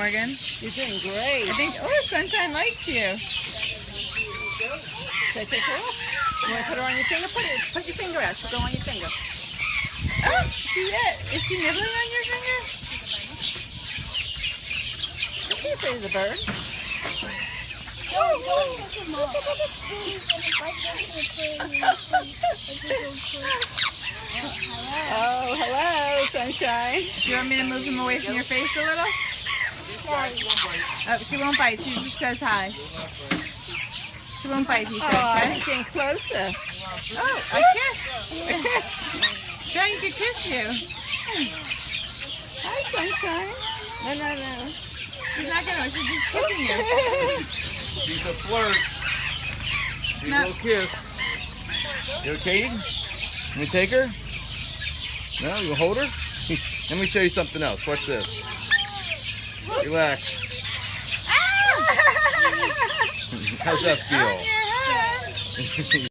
Morgan. You're doing great. I think, oh, Sunshine likes you. Should I take her off? You want to put her on your finger? Put your finger out. She'll go on your finger. Oh, see that? Is she nibbling on your finger? She's afraid of the bird. Oh, hello, Sunshine. Do you want me to move him away from your face a little? Oh, she won't bite. She just says hi. She won't bite, he says. Oh, Okay? he's getting closer. Oh, a kiss. A kiss. Trying to kiss you. Hi, Sunshine. No. She's not gonna. She's just kissing you. She's a flirt. She's a little kiss. You okay? Can we take her? No, you hold her? Let me show you something else. Watch this. Relax. How's that On feel? your head.